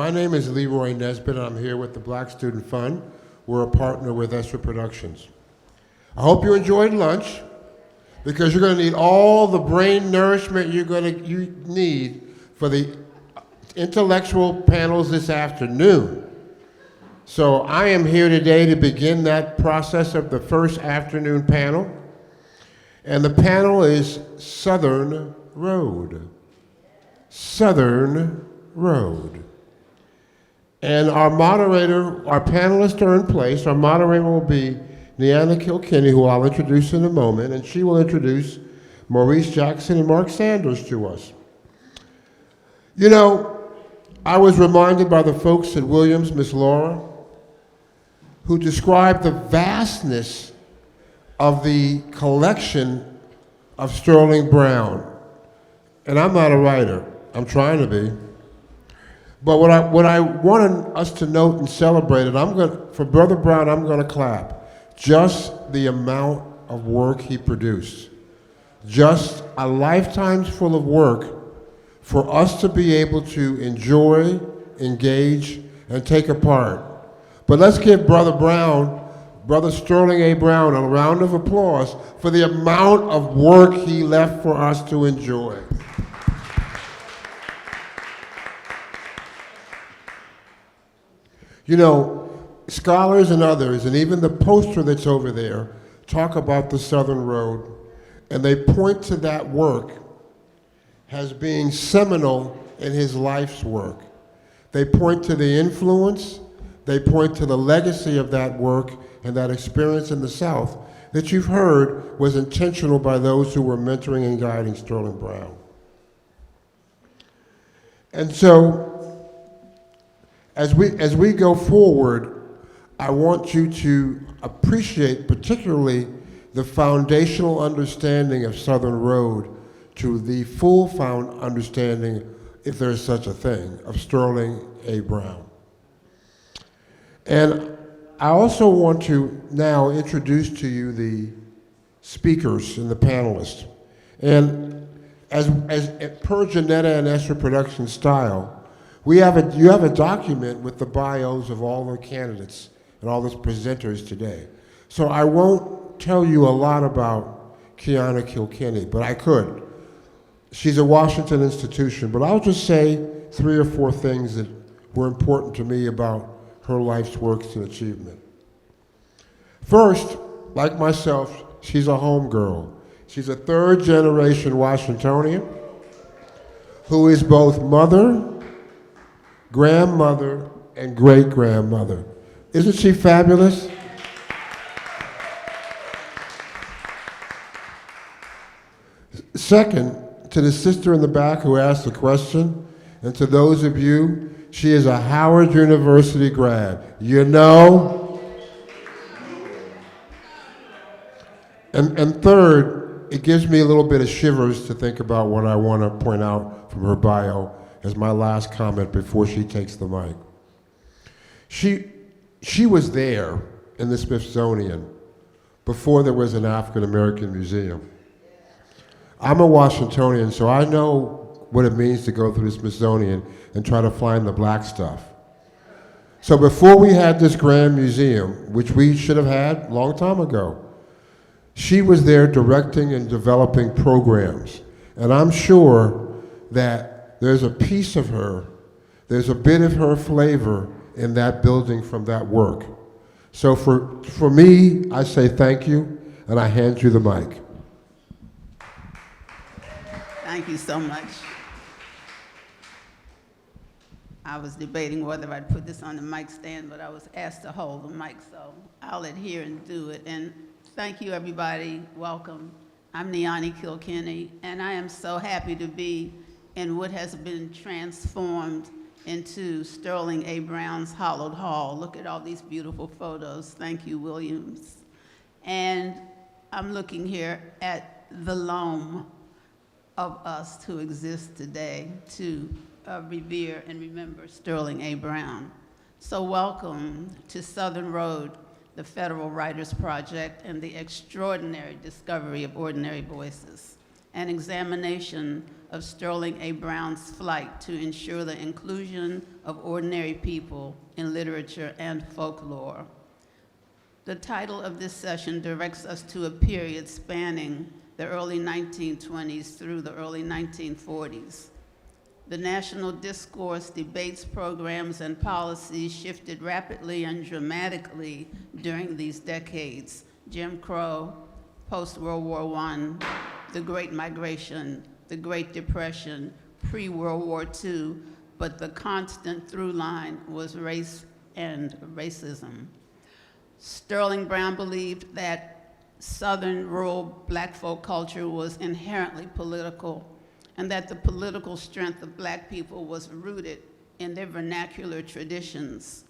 My name is Leroy Nesbitt, and I'm here with the Black Student Fund. We're a partner with Esther Productions. I hope you enjoyed lunch, because you're going to need all the brain nourishment you need for the intellectual panels this afternoon. So I am here today to begin that process of the first afternoon panel. And the panel is Southern Road. Southern Road. And our moderator, our panelists are in place. Our moderator will be Niani Kilkenny, who I'll introduce in a moment, and she will introduce Maurice Jackson and Mark Sanders to us. You know, I was reminded by the folks at Williams, Miss Laura, who described the vastness of the collection of Sterling Brown. And I'm not a writer, I'm trying to be. But what I wanted us to note and celebrate, and for Brother Brown, I'm gonna clap, just the amount of work he produced. Just a lifetime's full of work for us to be able to enjoy, engage, and take apart. But let's give Brother Brown, Brother Sterling A. Brown, a round of applause for the amount of work he left for us to enjoy. You know, scholars and others, and even the poster that's over there, talk about the Southern Road, and they point to that work as being seminal in his life's work. They point to the influence, they point to the legacy of that work and that experience in the South that you've heard was intentional by those who were mentoring and guiding Sterling Brown. And so, as we go forward, I want you to appreciate particularly the foundational understanding of Southern Road to the full understanding, if there's such a thing, of Sterling A. Brown. And I also want to now introduce to you the speakers and the panelists. And as per Jonetta and Esther Productions style, you have a document with the bios of all the candidates and all the presenters today. So I won't tell you a lot about Niani Kilkenny, but I could. She's a Washington institution, but I'll just say 3 or 4 things that were important to me about her life's works and achievement. First, like myself, she's a home girl. She's a 3rd generation Washingtonian who is both mother, grandmother, and great-grandmother. Isn't she fabulous? Second, to the sister in the back who asked the question, and to those of you, she is a Howard University grad. You know? And third, it gives me a little bit of shivers to think about what I want to point out from her bio as my last comment before she takes the mic. She was there in the Smithsonian before there was an African American museum. I'm a Washingtonian, so I know what it means to go through the Smithsonian and try to find the black stuff. So before we had this grand museum, which we should have had a long time ago, she was there directing and developing programs. And I'm sure that there's a piece of her, there's a bit of her flavor in that building from that work. So for me, I say thank you, and I hand you the mic. Thank you so much. I was debating whether I'd put this on the mic stand, but I was asked to hold the mic, so I'll adhere and do it. And thank you, everybody. Welcome. I'm Niani Kilkenny, and I am so happy to be in what has been transformed into Sterling A. Brown's hallowed hall. Look at all these beautiful photos. Thank you, Williams. And I'm looking here at the loam of us who exist today to revere and remember Sterling A. Brown. So welcome to Southern Road, the Federal Writers Project, and the extraordinary discovery of ordinary voices. an examination of Sterling A. Brown's flight to ensure the inclusion of ordinary people in literature and folklore. The title of this session directs us to a period spanning the early 1920s through the early 1940s. The national discourse, debates, programs, and policies shifted rapidly and dramatically during these decades. Jim Crow, post-World War I, the Great Migration, the Great Depression, pre-World War II, but the constant through line was race and racism. Sterling Brown believed that Southern rural black folk culture was inherently political, and that the political strength of black people was rooted in their vernacular traditions.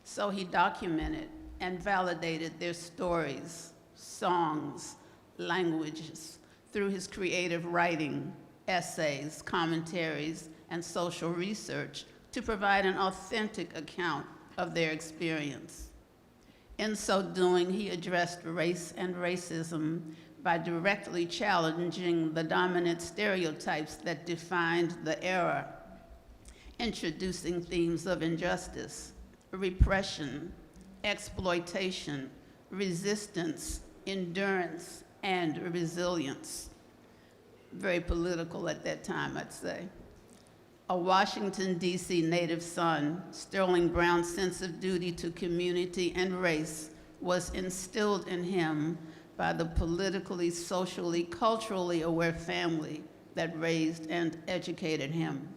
So he documented and validated their stories, songs, languages through his creative writing, essays, commentaries, and social research to provide an authentic account of their experience. In so doing, he addressed race and racism by directly challenging the dominant stereotypes that defined the era, introducing themes of injustice, repression, exploitation, resistance, endurance, and resilience. Very political at that time, I'd say. A Washington, D.C. native son, Sterling Brown's sense of duty to community and race was instilled in him by the politically, socially, culturally aware family that raised and educated him.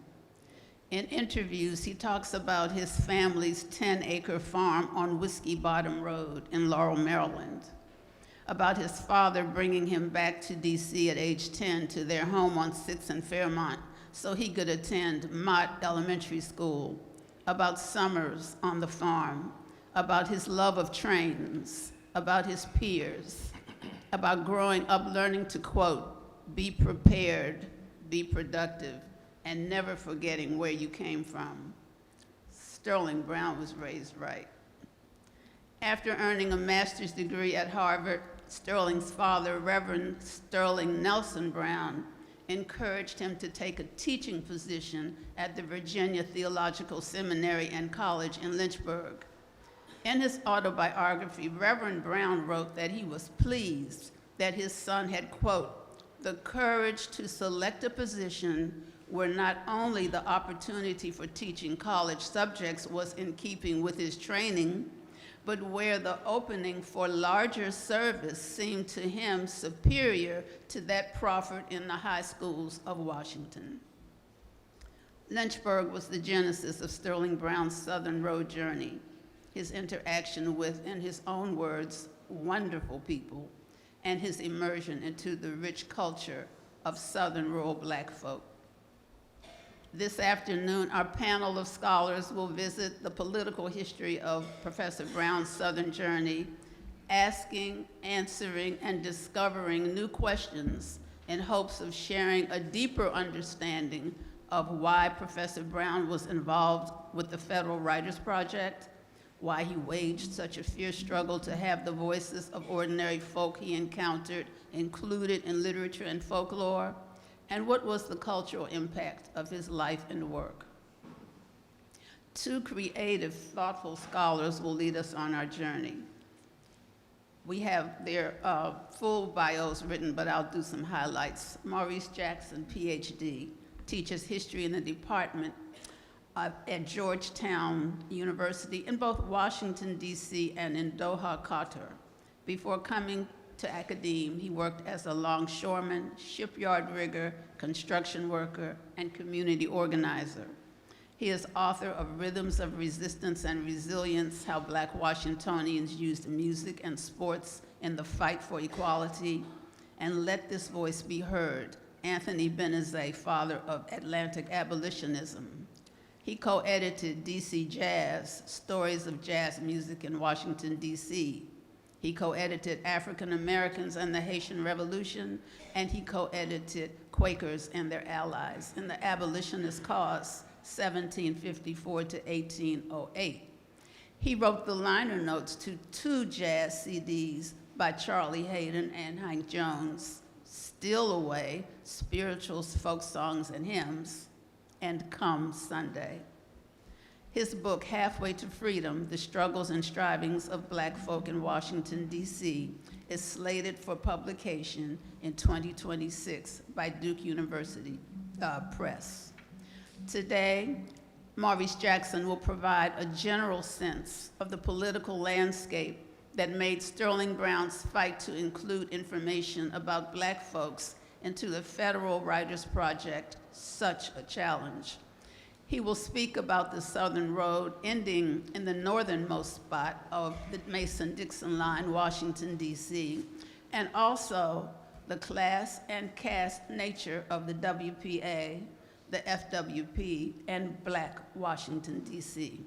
In interviews, he talks about his family's 10-acre farm on Whiskey Bottom Road in Laurel, Maryland, about his father bringing him back to D.C. at age 10 to their home on 6th and Fairmont so he could attend Mott Elementary School, about summers on the farm, about his love of trains, about his peers, about growing up learning to, quote, be prepared, be productive, and never forgetting where you came from. Sterling Brown was raised right. After earning a master's degree at Harvard, Sterling's father, Reverend Sterling Nelson Brown, encouraged him to take a teaching position at the Virginia Theological Seminary and College in Lynchburg. In his autobiography, Reverend Brown wrote that he was pleased that his son had, quote, the courage to select a position where not only the opportunity for teaching college subjects was in keeping with his training, but where the opening for larger service seemed to him superior to that proffered in the high schools of Washington. Lynchburg was the genesis of Sterling Brown's Southern Road journey, his interaction with, in his own words, wonderful people, and his immersion into the rich culture of Southern rural black folk. This afternoon, our panel of scholars will visit the political history of Professor Brown's Southern journey, asking, answering, and discovering new questions in hopes of sharing a deeper understanding of why Professor Brown was involved with the Federal Writers Project, why he waged such a fierce struggle to have the voices of ordinary folk he encountered included in literature and folklore, and what was the cultural impact of his life and work. Two creative, thoughtful scholars will lead us on our journey. We have their full bios written, but I'll do some highlights. Maurice Jackson PhD, teaches history in the department at Georgetown University in both Washington, D.C. and in Doha, Qatar. Before coming to academia, he worked as a longshoreman, shipyard rigger, construction worker, and community organizer. He is author of Rhythms of Resistance and Resilience, How Black Washingtonians Used Music and Sports in the Fight for Equality, and Let This Voice Be Heard, Anthony Benezet, father of Atlantic abolitionism. He co-edited DC Jazz, Stories of Jazz Music in Washington, D.C. He co-edited African Americans and the Haitian Revolution, and he co-edited Quakers and Their Allies in the Abolitionist Cause, 1754 to 1808. He wrote the liner notes to two jazz CDs by Charlie Hayden and Hank Jones, Steal Away, Spirituals, Folk Songs, and Hymns, and Come Sunday. His book, Halfway to Freedom, The Struggles and Strivings of Black Folk in Washington, D.C., is slated for publication in 2026 by Duke University Press. Today, Maurice Jackson will provide a general sense of the political landscape that made Sterling Brown's fight to include information about Black folks into the Federal Writers Project such a challenge. He will speak about the Southern Road ending in the northernmost spot of the Mason-Dixon line, Washington, D.C., and also the class and caste nature of the WPA, the FWP, and Black Washington, D.C.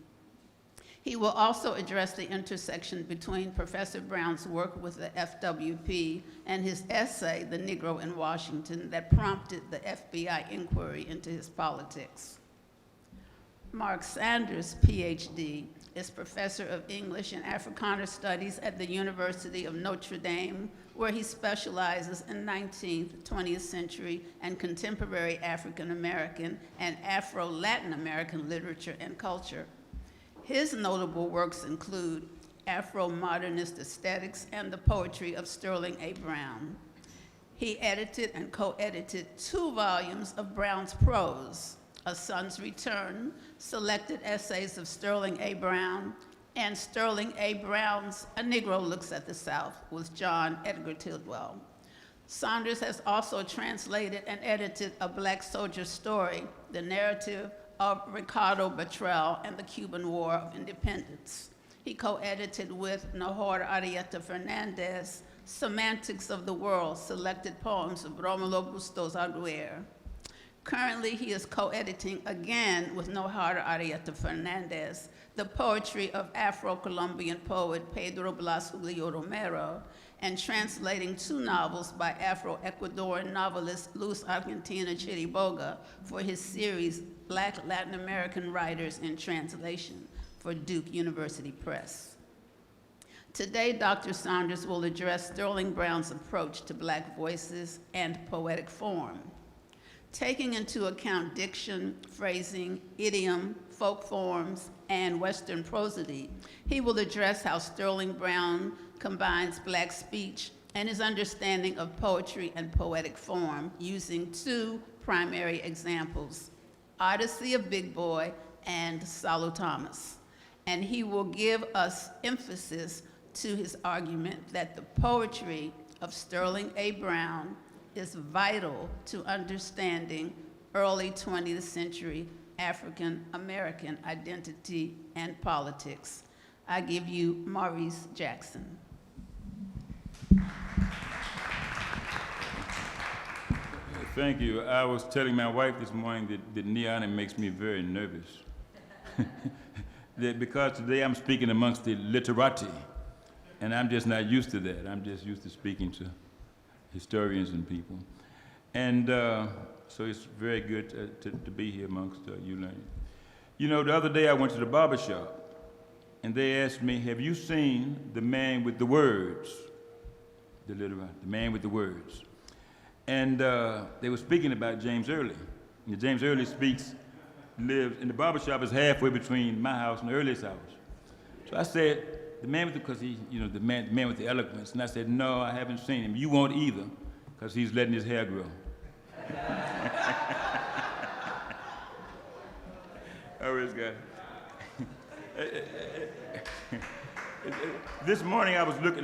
He will also address the intersection between Professor Brown's work with the FWP and his essay, The Negro in Washington, that prompted the FBI inquiry into his politics. Mark Sanders, PhD, is professor of English and Africana Studies at the University of Notre Dame, where he specializes in 19th, 20th century and contemporary African American and Afro-Latin American literature and culture. His notable works include Afro-modernist aesthetics and the poetry of Sterling A. Brown. He edited and co-edited 2 volumes of Brown's prose, A Son's Return, Selected Essays of Sterling A. Brown, and Sterling A. Brown's A Negro Looks at the South with John Edgar Tidwell. Saunders has also translated and edited A Black Soldier's Story, the narrative of Ricardo Bartrell and the Cuban War of Independence. He co-edited with Nahor Arieta Fernandez, Semantics of the World, Selected Poems of Romulo Bustos Aguirre. Currently, he is co-editing again with Nahor Arieta Fernandez, the poetry of Afro-Colombian poet Pedro Blas Julio Romero, and translating 2 novels by Afro-Ecuadorian novelist Luz Argentina Chiriboga for his series Black Latin American Writers in Translation for Duke University Press. Today, Dr. Saunders will address Sterling Brown's approach to Black voices and poetic form. Taking into account diction, phrasing, idiom, folk forms, and Western prosody, he will address how Sterling Brown combines Black speech and his understanding of poetry and poetic form using 2 primary examples, Odyssey of Big Boy and Salo Thomas. And he will give us emphasis to his argument that the poetry of Sterling A. Brown is vital to understanding early 20th century African American identity and politics. I give you Maurice Jackson. Thank you. I was telling my wife this morning that Niani makes me very nervous. Because today I'm speaking amongst the literati, and I'm just not used to that. I'm just used to speaking to historians and people. And so it's very good to be here amongst you learning. You know, the other day I went to the barber shop, and they asked me, have you seen the man with the words? The literati, the man with the words. And they were speaking about James Early. And James Early lives, and the barber shop is halfway between my house and the Early's house. So I said, the man with because he, you know, the man with the eloquence. And I said, no, I haven't seen him. You won't either, because he's letting his hair grow. Always got. This morning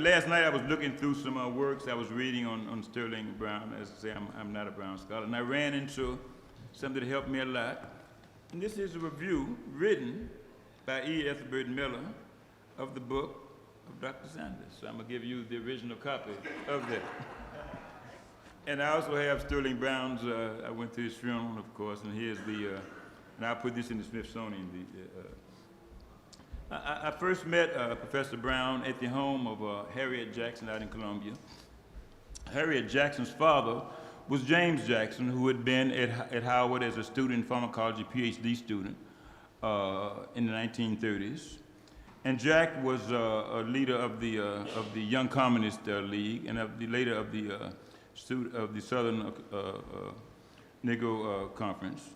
last night I was looking through some works I was reading on Sterling Brown. As I say, I'm not a Brown scholar. And I ran into something that helped me a lot. And this is a review written by Ethelbert Miller of the book of Dr. Sanders. So I'm gonna give you the original copy of that. And I also have Sterling Brown's, I went to his funeral, of course, and here's and I'll put this in the Smithsonian. I first met Professor Brown at the home of Harriet Jackson out in Columbia. Harriet Jackson's father was James Jackson, who had been at Howard as a student, pharmacology PhD student in the 1930s. And Jack was a leader of the Young Communist League and later of the of the Southern Negro Conference,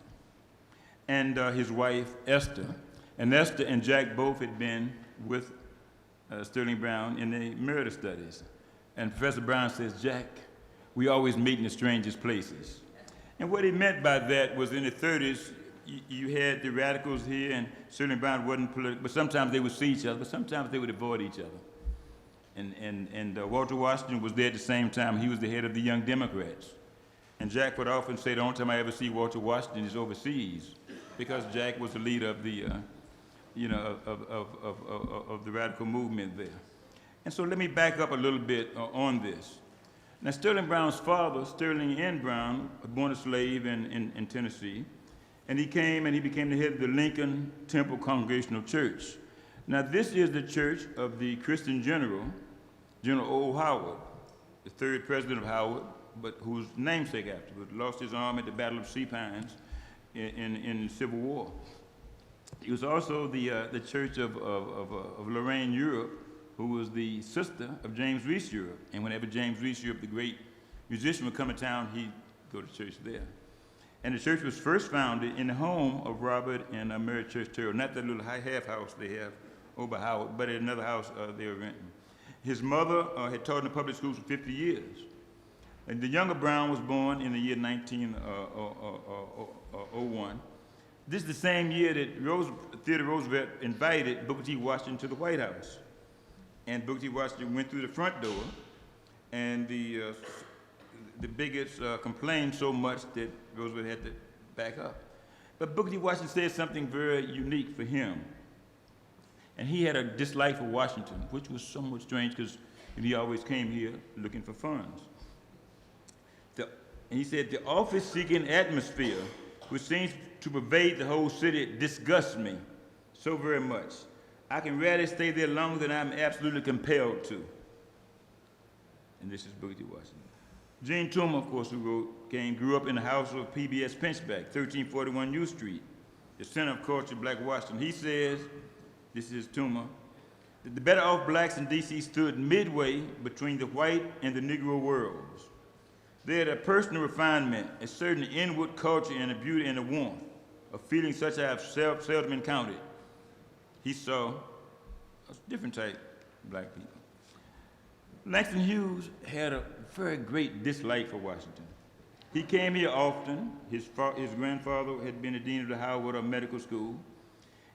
and his wife, Esther. And Esther and Jack both had been with Sterling Brown in the murder studies. And Professor Brown says, Jack, we always meet in the strangest places. And what he meant by that was in the 30s, you had the radicals here, and Sterling Brown wasn't political, but sometimes they would see each other, but sometimes they would avoid each other. And Walter Washington was there at the same time. He was the head of the Young Democrats. And Jack would often say, the only time I ever see Walter Washington is overseas, because Jack was the leader of the, of the radical movement there. And so let me back up a little bit on this. Now, Sterling Brown's father, Sterling N. Brown, was born a slave in Tennessee, and he came and he became the head of the Lincoln Temple Congregational Church. Now, this is the church of the Christian General O. Howard, the third president of Howard, but whose namesake afterwards lost his arm at the Battle of Sea Pines in the Civil War. He was also the church of Lorraine Europe, who was the sister of James Reese Europe. And whenever James Reese Europe, the great musician, would come to town, he'd go to church there. And the church was first founded in the home of Robert and Mary Church Terrell, not that little half house they have over Howard, but at another house they were renting. His mother had taught in the public schools for 50 years. And the younger Brown was born in the year 1901. This is the same year that Theodore Roosevelt invited Booker T. Washington to the White House. And Booker T. Washington went through the front door, and the bigots complained so much that Roosevelt had to back up. But Booker T. Washington said something very unique for him. And he had a dislike for Washington, which was somewhat strange because he always came here looking for funds. And he said, the office-seeking atmosphere, which seems to pervade the whole city, disgusts me so very much. I can rarely stay there longer than I'm absolutely compelled to. And this is Booker T. Washington. Gene Toomer, of course, who grew up in the house of P.B.S. Pinchback, 1341 U Street, the center of culture, Black Washington. He says, this is Toomer, that the better off blacks in D.C. stood midway between the white and the Negro worlds. They had a personal refinement, a certain inward culture and a beauty and a warmth, a feeling such I have seldom encountered. He saw a different type of black people. Langston Hughes had a very great dislike for Washington. He came here often. His grandfather had been the dean of the Howard Medical School.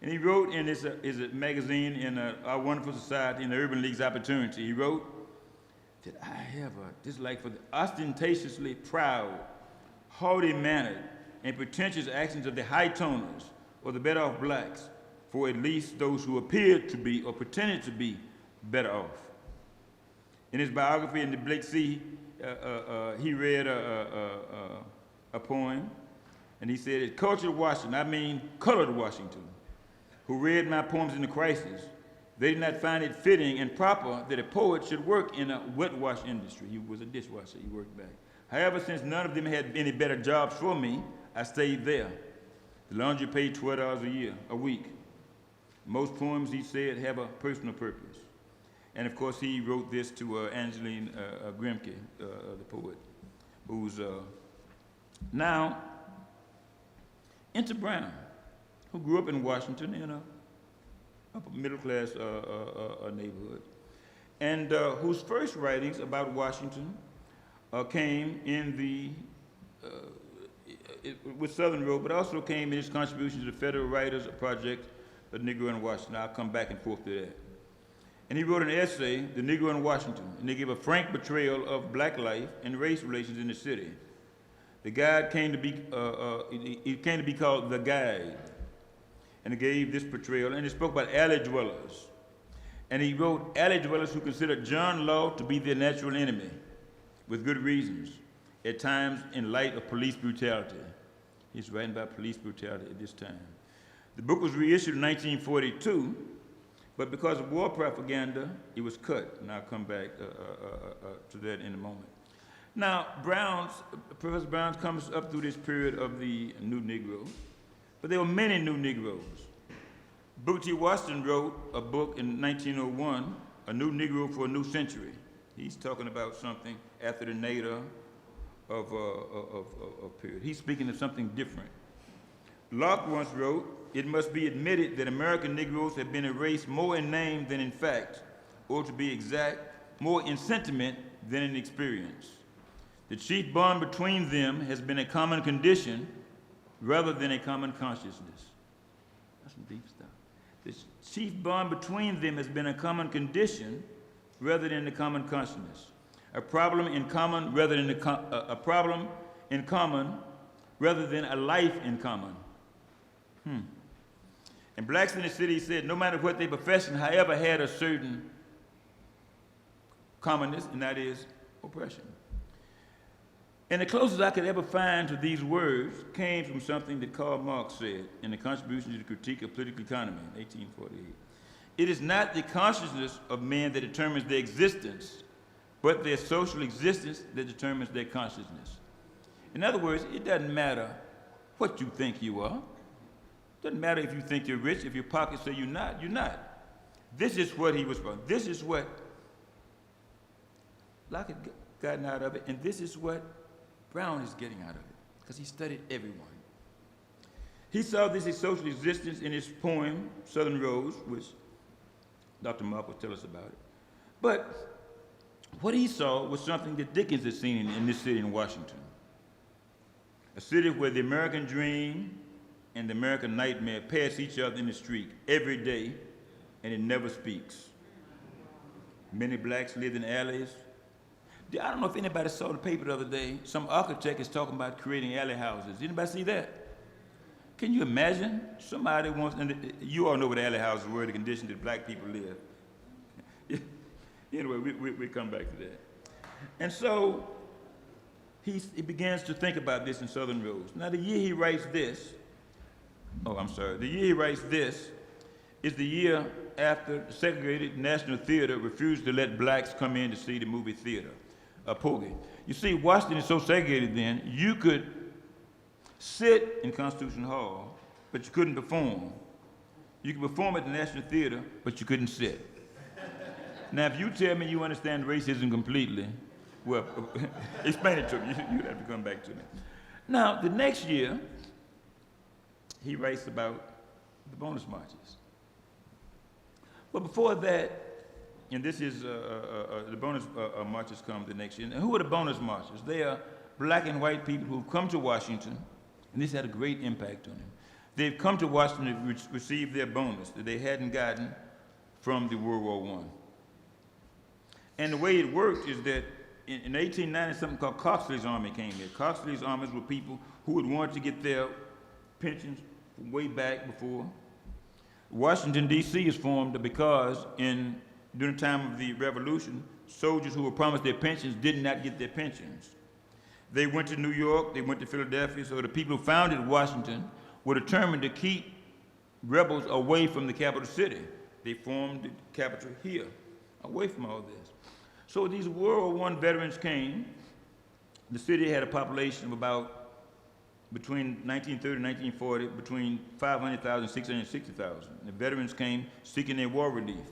And he wrote in his magazine, in Our Wonderful Society, in the Urban League's Opportunity, he wrote that I have a dislike for the ostentatiously proud, haughty-mannered, and pretentious actions of the high-toners, or the better-off blacks, for at least those who appeared to be or pretended to be better off. In his biography in the Blake Sea, he read a poem, and he said, cultured Washington, I mean colored Washington, who read my poems in the crisis, they did not find it fitting and proper that a poet should work in a wet wash industry. He was a dishwasher, he worked back. However, since none of them had any better jobs for me, I stayed there. The laundry paid $12 a week. Most poems, he said, have a personal purpose. And of course, he wrote this to Angeline Grimke, the poet, who's now enter Brown, who grew up in Washington in a upper middle-class neighborhood, and whose first writings about Washington came in the with Southern Road, but also came in his contribution to the Federal Writers Project, The Negro in Washington. I'll come back and forth to that. And he wrote an essay, The Negro in Washington, and they gave a frank portrayal of black life and race relations in the city. The guide came to be, it came to be called The Guide, and it gave this portrayal, and it spoke about alley dwellers. And he wrote alley dwellers who considered John Law to be their natural enemy, with good reasons, at times in light of police brutality. He's writing about police brutality at this time. The book was reissued in 1942, but because of war propaganda, it was cut, and I'll come back to that in a moment. Now, Professor Brown comes up through this period of the New Negro, but there were many New Negroes. Booker T. Washington wrote a book in 1901, A New Negro for a New Century. He's talking about something after the Nader of period. He's speaking of something different. Locke once wrote, "It must be admitted that American Negroes have been erased more in name than in fact, or to be exact, more in sentiment than in experience. The chief bond between them has been a common condition rather than a common consciousness." That's some deep stuff. The chief bond between them has been a common condition rather than a common consciousness. A problem in common rather than a problem in common rather than a life in common. And blacks in the city said no matter what their profession, however, had a certain commonness, and that is oppression. And the closest I could ever find to these words came from something that Karl Marx said in the Contribution to the Critique of Political Economy in 1848. It is not the consciousness of men that determines their existence, but their social existence that determines their consciousness. In other words, it doesn't matter what you think you are. It doesn't matter if you think you're rich, if your pockets say you're not, you're not. This is what he was from. This is what Locke had gotten out of it, and this is what Brown is getting out of it, because he studied everyone. He saw this as social existence in his poem, Southern Rose, which Dr. Mark will tell us about it. But what he saw was something that Dickens had seen in this city in Washington. A city where the American dream and the American nightmare pass each other in the street every day, and it never speaks. Many blacks lived in alleys. I don't know if anybody saw the paper the other day. Some architect is talking about creating alley houses. Anybody see that? Can you imagine? Somebody wants, and you all know what alley houses were, the condition that black people live. Anyway, we come back to that. And so he begins to think about this in Southern Rose. Now the year he writes this, the year he writes this is the year after the segregated National Theater refused to let blacks come in to see the movie theater, Pogie. You see, Washington is so segregated then, you could sit in Constitution Hall, but you couldn't perform. You could perform at the National Theater, but you couldn't sit. Now, if you tell me you understand racism completely, well, explain it to me. You'd have to come back to me. Now, the next year, he writes about the bonus marches. But before that, and this is, the bonus marches come the next year. And who are the bonus marchers? They are black and white people who've come to Washington, and this had a great impact on them. They've come to Washington to receive their bonus that they hadn't gotten from the World War I. And the way it worked is that in 1890, something called Coxley's Army came here. Coxley's armies were people who had wanted to get their pensions from way back before. Washington, D.C. is formed because during the time of the Revolution, soldiers who were promised their pensions did not get their pensions. They went to New York, they went to Philadelphia, so the people who founded Washington were determined to keep rebels away from the capital city. They formed the capital here, away from all this. So these World War I veterans came. The city had a population of about, between 1930 and 1940, between 500,000 and 660,000. The veterans came seeking their war relief,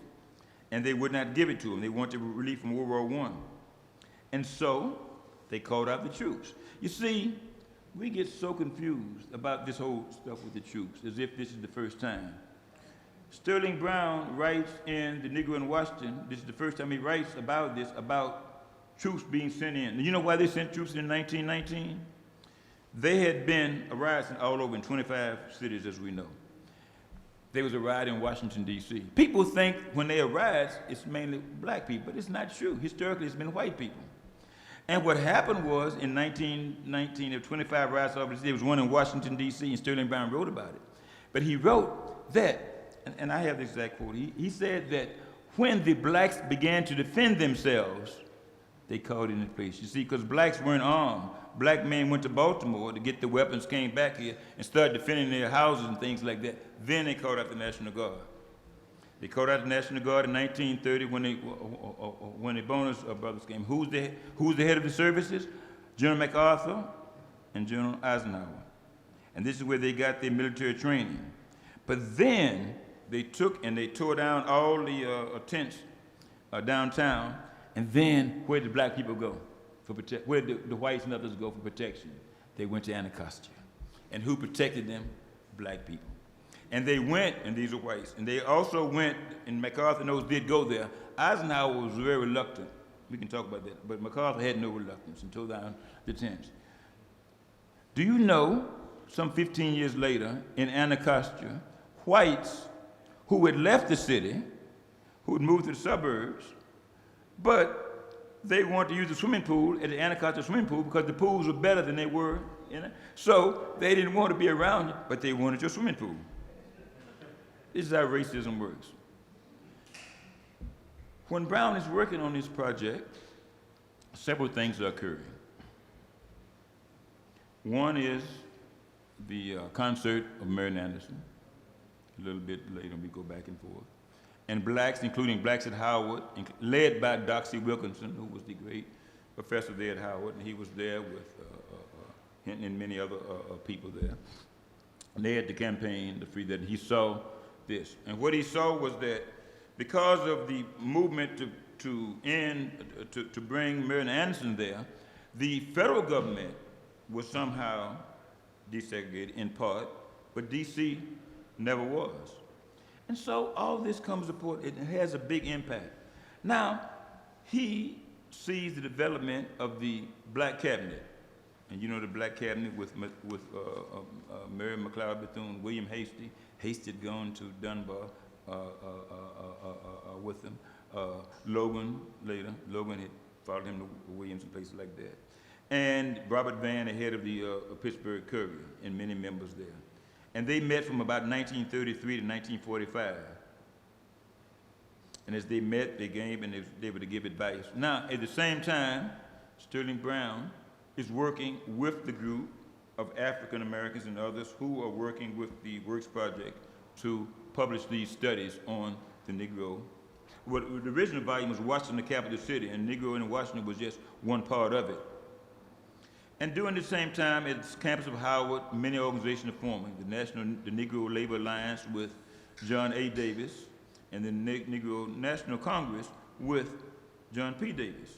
and they would not give it to them. They wanted relief from World War I. And so they called out the troops. You see, we get so confused about this whole stuff with the troops, as if this is the first time. Sterling Brown writes in The Negro in Washington, this is the first time he writes about this, about troops being sent in. You know why they sent troops in 1919? They had been a riot all over in 25 cities, as we know. There was a riot in Washington, D.C. People think when they are riots, it's mainly black people, but it's not true. Historically, it's been white people. And what happened was, in 1919, there were 25 riots all over the city. There was one in Washington, D.C., and Sterling Brown wrote about it. But he wrote that, and I have the exact quote, he said that when the blacks began to defend themselves, they called in the police. You see, because blacks weren't armed. Black men went to Baltimore to get the weapons, came back here, and started defending their houses and things like that. Then they called out the National Guard. They called out the National Guard in 1930 when the bonus brothers came. Who's the head of the services? General MacArthur and General Eisenhower. And this is where they got their military training. But then they took and they tore down all the tents downtown, and then where did black people go? for where the whites and others go for protection? They went to Anacostia. And who protected them? Black people. And they went, and these are whites, and they also went, and MacArthur and those did go there. Eisenhower was very reluctant. We can talk about that, but MacArthur had no reluctance until down the 10th. Do you know, some 15 years later, in Anacostia, whites who had left the city, who had moved to the suburbs, but they wanted to use the swimming pool at the Anacostia swimming pool because the pools were better than they were in it. So they didn't want to be around you, but they wanted your swimming pool. This is how racism works. When Brown is working on this project, several things are occurring. One is the concert of Marian Anderson. A little bit later, we go back and forth. And blacks, including blacks at Howard, led by Doxey Wilkinson, who was the great professor there at Howard, and he was there with Hinton and many other people there. And they had the campaign to free that. He saw this. And what he saw was that because of the movement to bring Marian Anderson there, the federal government was somehow desegregated in part, but DC never was. And so all this comes upon, it has a big impact. Now, he sees the development of the black cabinet. And you know the black cabinet with Mary McLeod Bethune, William Hastie. Hastie had gone to Dunbar with him. Logan later. Logan had followed him to Williams and places like that. And Robert Vann, the head of the Pittsburgh Courier, and many members there. And they met from about 1933 to 1945. And as they met, they gave and they were able to give advice. Now, at the same time, Sterling Brown is working with the group of African Americans and others who are working with the Works Project to publish these studies on the Negro. Well, the original volume was Washington, the capital city, and Negro in Washington was just one part of it. And during the same time, at the campus of Howard, many organizations are forming. The Negro Labor Alliance with John A. Davis, and the Negro National Congress with John P. Davis.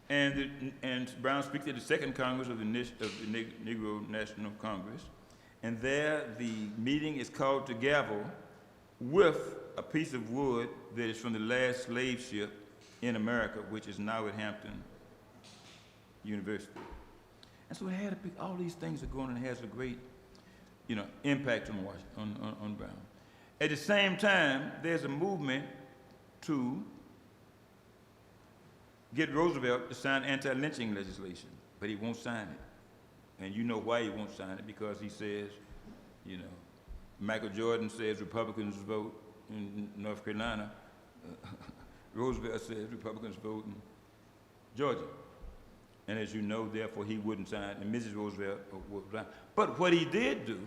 And Brown speaks at the second Congress of the Negro National Congress. And there, the meeting is called to gavel with a piece of wood that is from the last slave ship in America, which is now at Hampton University. And so it had all these things are going on, and it has a great, impact on Brown. At the same time, there's a movement to get Roosevelt to sign anti-lynching legislation, but he won't sign it. And you know why he won't sign it, because he says, Michael Jordan says Republicans vote in North Carolina. Roosevelt says Republicans vote in Georgia. And as you know, therefore, he wouldn't sign, and Mrs. Roosevelt would sign. But what he did do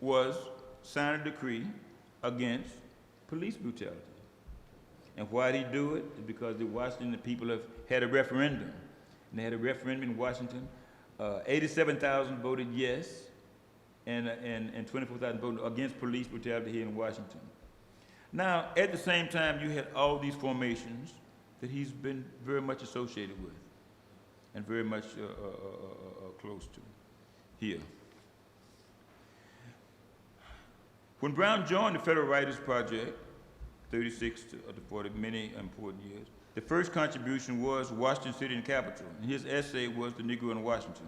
was sign a decree against police brutality. And why did he do it? Because the Washington people have had a referendum. And they had a referendum in Washington. 87,000 voted yes, and 24,000 voted against police brutality here in Washington. Now, at the same time, you had all these formations that he's been very much associated with and very much close to here. When Brown joined the Federal Writers Project, 36 to 40, many important years, the first contribution was Washington City and Capital, and his essay was The Negro in Washington.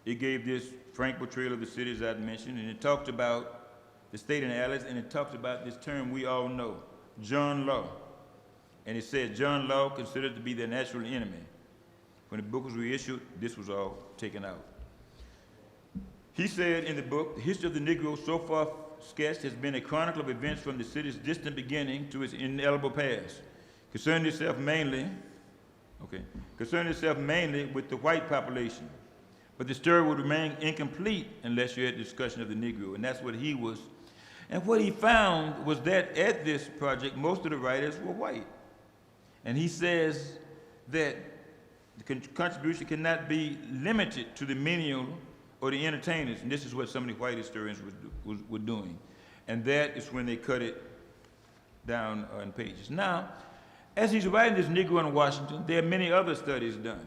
It gave this frank portrayal of the city, as I mentioned, and it talked about the state and alleys, and it talked about this term we all know, John Law. And it said John Law considered to be their natural enemy. When the book was reissued, this was all taken out. He said in the book, the history of the Negro so far sketched has been a chronicle of events from the city's distant beginning to its inevitable past, concerning itself mainly with the white population. But the story would remain incomplete unless you had discussion of the Negro, and that's what he was. And what he found was that at this project, most of the writers were white. And he says that the contribution cannot be limited to the menial or the entertainers, and this is what some of the white historians were doing. And that is when they cut it down in pages. Now, As he's writing this Negro in Washington, there are many other studies done.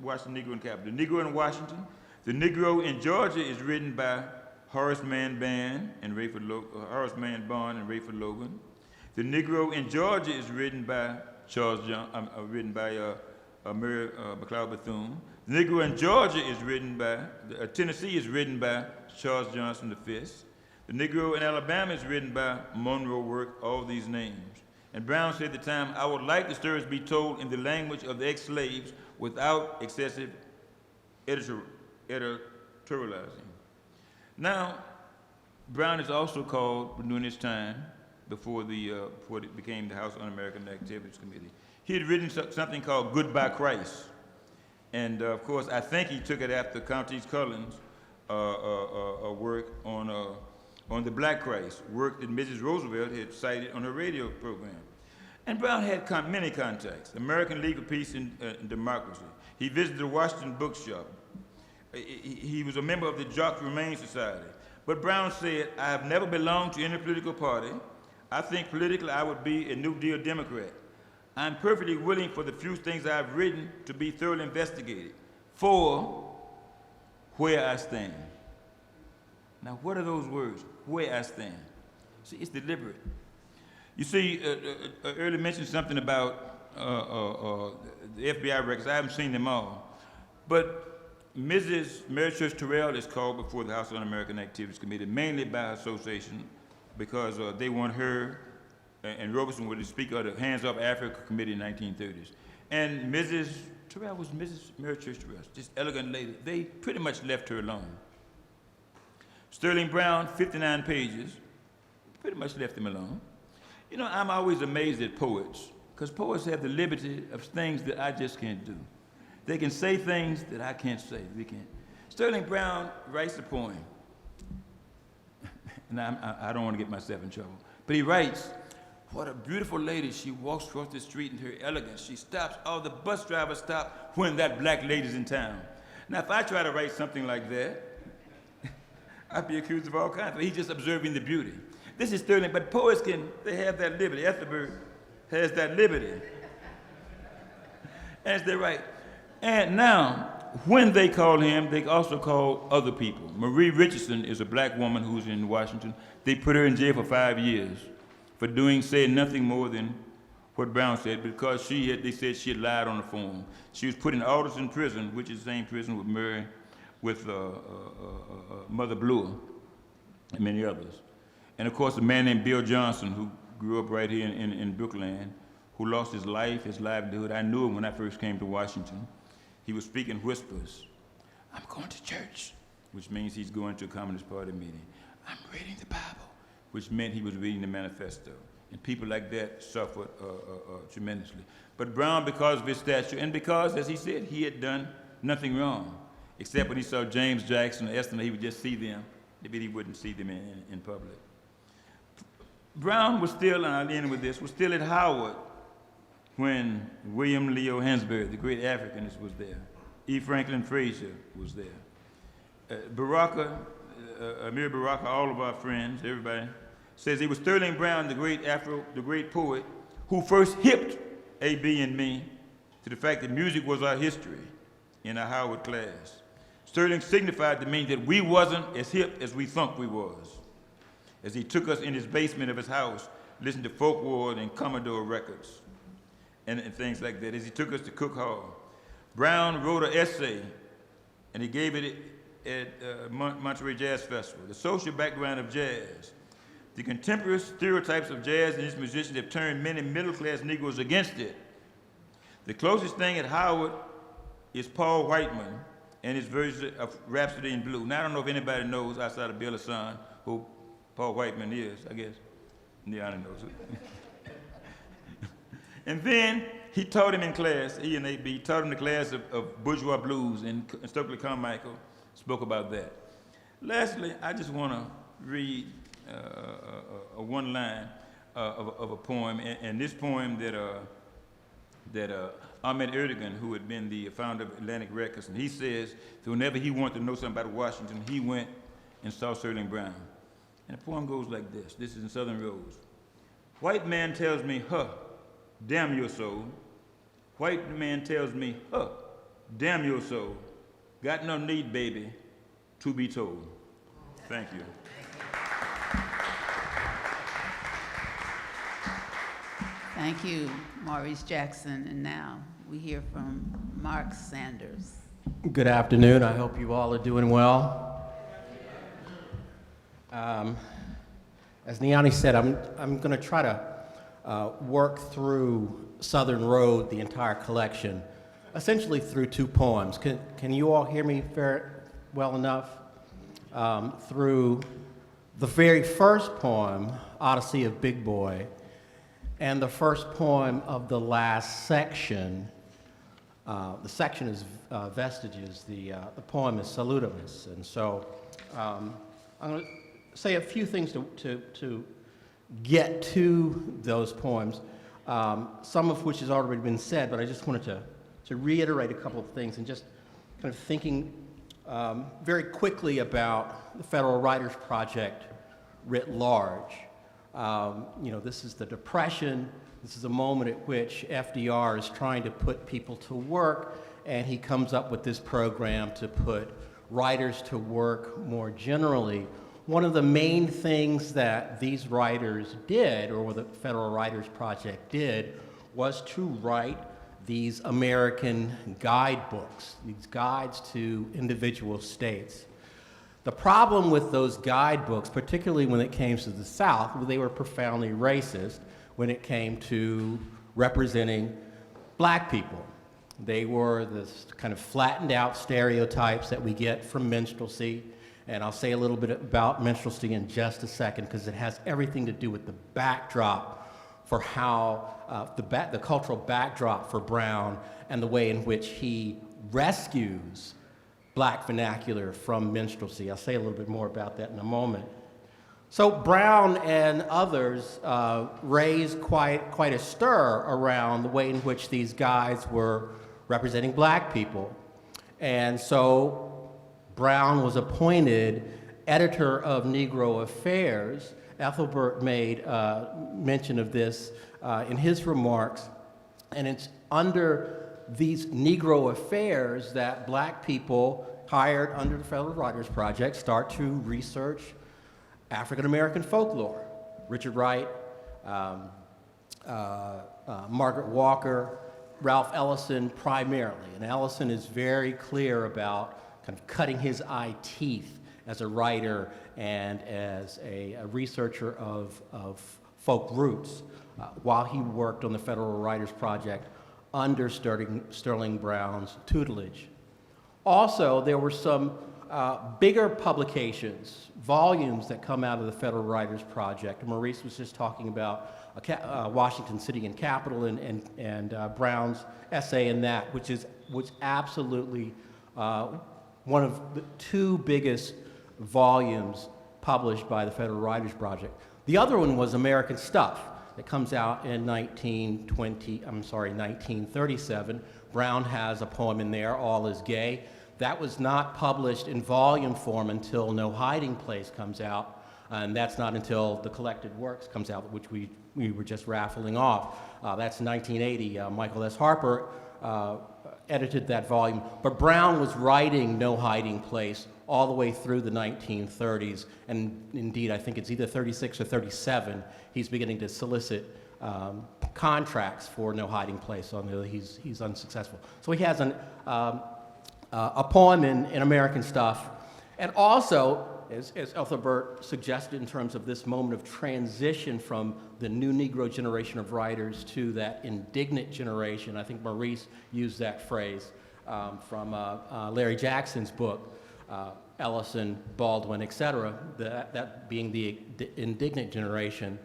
Washington Negro in Capital. The Negro in Washington. The Negro in Georgia is written by Horace Mann Bond and Rayford Logan. The Negro in Georgia is written by Mary McLeod Bethune. The Negro in Georgia is written by, Tennessee is written by Charles Johnson V. The Negro in Alabama is written by Monroe Work, all these names. And Brown said at the time, I would like the stories to be told in the language of the ex-slaves without excessive editorializing. Now, Brown is also called, during this time, before it became the House Un-American Activities Committee, he had written something called Goodbye Christ. And of course, I think he took it after Countess Cullen's work on the Black Christ, work that Mrs. Roosevelt had cited on her radio program. And Brown had many contacts, American Legal Peace and Democracy. He visited the Washington Bookshop. He was a member of the Jacques Roumain Society. But Brown said, I have never belonged to any political party. I think politically I would be a New Deal Democrat. I'm perfectly willing for the few things I've written to be thoroughly investigated for where I stand. Now, what are those words? Where I stand. See, it's deliberate. You see, earlier mentioned something about the FBI records. I haven't seen them all. But Mrs. Mary Church Terrell is called before the House Un-American Activities Committee, mainly by association, because they want her and Robeson was the speaker of the Hands Off Africa Committee in the 1930s. And Mrs. Terrell was Mrs. Mary Church Terrell, this elegant lady. They pretty much left her alone. Sterling Brown, 59 pages, pretty much left him alone. You know, I'm always amazed at poets, because poets have the liberty of things that I just can't do. They can say things that I can't say. They can't. Sterling Brown writes a poem, and I don't want to get myself in trouble, but he writes, what a beautiful lady. She walks across the street in her elegance. She stops. All the bus drivers stop when that black lady's in town. Now, if I try to write something like that, I'd be accused of all kinds, but he's just observing the beauty. This is Sterling, but poets they have that liberty. Ethelbert has that liberty. As they write. And now, when they call him, they also call other people. Marie Richardson is a black woman who's in Washington. They put her in jail for 5 years for saying nothing more than what Brown said, because they said she had lied on the phone. She was put in Alderson prison, which is the same prison with Mother Bloor and many others. And of course, a man named Bill Johnson, who grew up right here in Brookland, who lost his life, his livelihood. I knew him when I first came to Washington. He was speaking whispers. I'm going to church, which means he's going to a Communist Party meeting. I'm reading the Bible, which meant he was reading the manifesto. And people like that suffered tremendously. But Brown, because of his stature, and because, as he said, he had done nothing wrong, except when he saw James Jackson or Esther, he would just see them, but he wouldn't see them in public. Brown was still, and I'll end with this, was still at Howard when William Leo Hansberry, the great Africanist, was there. E. Franklin Frazier was there. Amir Baraka, all of our friends, everybody, says it was Sterling Brown, the great poet, who first hipped A.B. and me to the fact that music was our history in our Howard class. Sterling signified to me that we wasn't as hip as we thought we was, as he took us in his basement of his house, listened to Folklore and Commodore records, and things like that, as he took us to Cook Hall. Brown wrote an essay, and he gave it at Monterey Jazz Festival, The Social Background of Jazz. The contemporary stereotypes of jazz and its musicians have turned many middle-class Negroes against it. The closest thing at Howard is Paul Whiteman and his version of Rhapsody in Blue. Now, I don't know if anybody knows, outside of Bill Hassan, who Paul Whiteman is. I guess Niani knows it. And then he taught him in class, he and A.B., taught him the class of bourgeois blues, and Stokely Carmichael spoke about that. Lastly, I just want to read one line of a poem, and this poem that Ahmed Erdogan, who had been the founder of Atlantic Records, and he says that whenever he wanted to know something about Washington, he went and saw Sterling Brown. And the poem goes like this. This is in Southern Rose. White man tells me, huh, damn your soul. White man tells me, huh, damn your soul. Got no need, baby, to be told. Thank you. Thank you, Maurice Jackson. And now we hear from Mark Sanders. Good afternoon. I hope you all are doing well. As Niani said, I'm going to try to work through Southern Road, the entire collection, essentially through two poems. Can you all hear me well enough? Through the very first poem, Odyssey of Big Boy, and the first poem of the last section. The section is Vestiges. The poem is Salutamus. And so I'm going to say a few things to get to those poems, some of which has already been said, but I just wanted to reiterate a couple of things and just kind of thinking very quickly about the Federal Writers Project writ large. This is the Depression. This is a moment at which FDR is trying to put people to work, and he comes up with this program to put writers to work more generally. One of the main things that these writers did, or the Federal Writers Project did, was to write these American guidebooks, these guides to individual states. The problem with those guidebooks, particularly when it came to the South, they were profoundly racist when it came to representing black people. They were this kind of flattened out stereotypes that we get from minstrelsy, and I'll say a little bit about minstrelsy in just a second because it has everything to do with the backdrop for how, the cultural backdrop for Brown and the way in which he rescues black vernacular from minstrelsy. I'll say a little bit more about that in a moment. So Brown and others raised quite a stir around the way in which these guys were representing black people. And so Brown was appointed editor of Negro Affairs. Ethelbert made mention of this in his remarks, and it's under these Negro Affairs that black people hired under the Federal Writers Project start to research African American folklore. Richard Wright, Margaret Walker, Ralph Ellison primarily. And Ellison is very clear about kind of cutting his eye teeth as a writer and as a researcher of folk roots while he worked on the Federal Writers Project under Sterling Brown's tutelage. Also, there were some bigger publications, volumes that come out of the Federal Writers Project. Maurice was just talking about Washington City and Capital and Brown's essay in that, which was absolutely one of the two biggest volumes published by the Federal Writers Project. The other one was American Stuff that comes out in 1937. Brown has a poem in there, All Is Gay. That was not published in volume form until No Hiding Place comes out, and that's not until The Collected Works comes out, which we were just raffling off. That's 1980. Michael S. Harper edited that volume, but Brown was writing No Hiding Place all the way through the 1930s, and indeed, I think it's either 36 or 37, he's beginning to solicit contracts for No Hiding Place, although he's unsuccessful. So he has a poem in American Stuff, and also, as Ethelbert suggested in terms of this moment of transition from the new Negro generation of writers to that indignant generation, I think Maurice used that phrase from Larry Jackson's book, Ellison, Baldwin, etc., that being the indignant generation.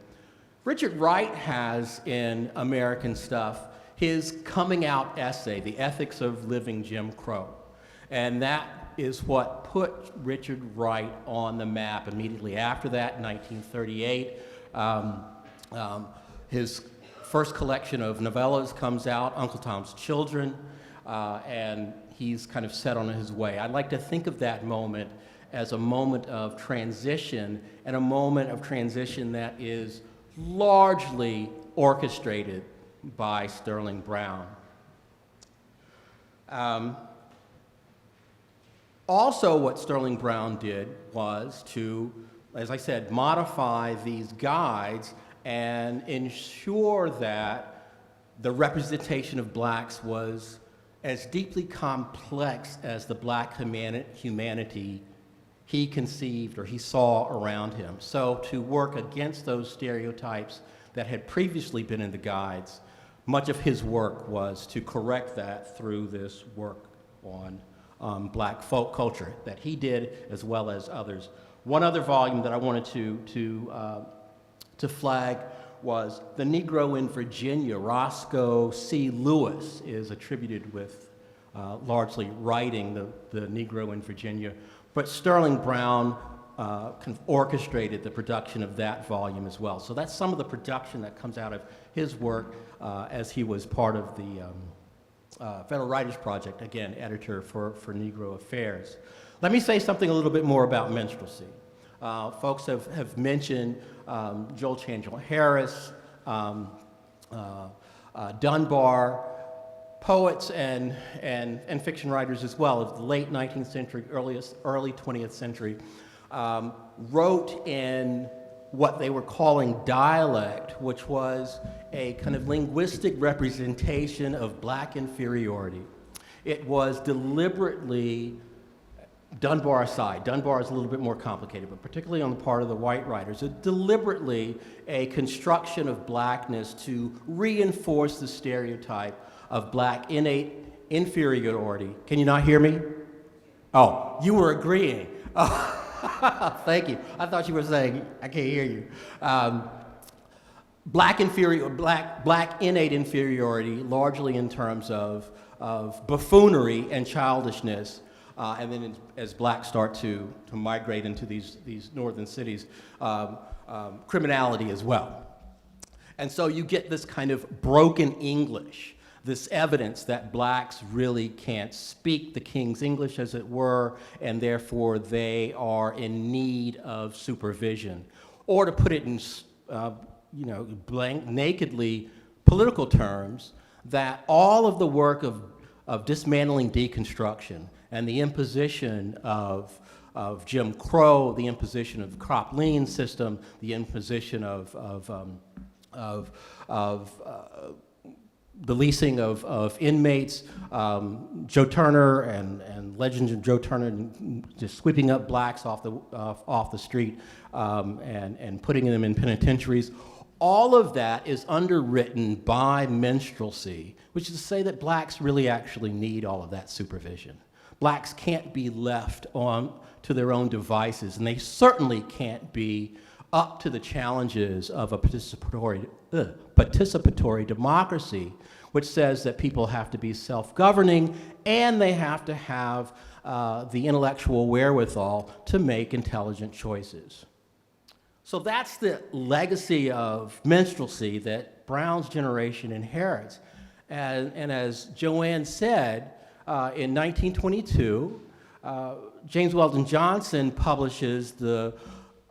Richard Wright has in American Stuff his coming out essay, The Ethics of Living Jim Crow. And that is what put Richard Wright on the map immediately after that, in 1938. His first collection of novellas comes out, Uncle Tom's Children, and he's kind of set on his way. I'd like to think of that moment as a moment of transition, and a moment of transition that is largely orchestrated by Sterling Brown. Also, what Sterling Brown did was to, as I said, modify these guides and ensure that the representation of blacks was as deeply complex as the black humanity he conceived or he saw around him. So to work against those stereotypes that had previously been in the guides, much of his work was to correct that through this work on black folk culture that he did, as well as others. One other volume that I wanted to flag was The Negro in Virginia. Roscoe C. Lewis is attributed with largely writing the Negro in Virginia, but Sterling Brown kind of orchestrated the production of that volume as well. So that's some of the production that comes out of his work as he was part of the Federal Writers Project, again, editor for Negro Affairs. Let me say something a little bit more about minstrelsy. Folks have mentioned Joel Chandler Harris, Dunbar, poets and fiction writers as well of the late 19th century, early 20th century, wrote in what they were calling dialect, which was a kind of linguistic representation of black inferiority. It was deliberately, Dunbar aside, Dunbar is a little bit more complicated, but particularly on the part of the white writers, it deliberately a construction of blackness to reinforce the stereotype of black innate inferiority. Can you not hear me? Oh, you were agreeing. Oh. Thank you. I thought you were saying, I can't hear you. Black innate inferiority, largely in terms of buffoonery and childishness, and then as blacks start to migrate into these northern cities, criminality as well. And so you get this kind of broken English, this evidence that blacks really can't speak the King's English, as it were, and therefore they are in need of supervision. Or to put it in, nakedly political terms, that all of the work of dismantling deconstruction and the imposition of Jim Crow, the imposition of the crop lien system, the imposition of the leasing of inmates, Joe Turner and legends of Joe Turner just sweeping up blacks off the street and putting them in penitentiaries. All of that is underwritten by minstrelsy, which is to say that blacks really actually need all of that supervision. Blacks can't be left to their own devices, and they certainly can't be up to the challenges of a participatory democracy, which says that people have to be self-governing and they have to have the intellectual wherewithal to make intelligent choices. So that's the legacy of minstrelsy that Brown's generation inherits. And as Joanne said, in 1922, James Weldon Johnson publishes the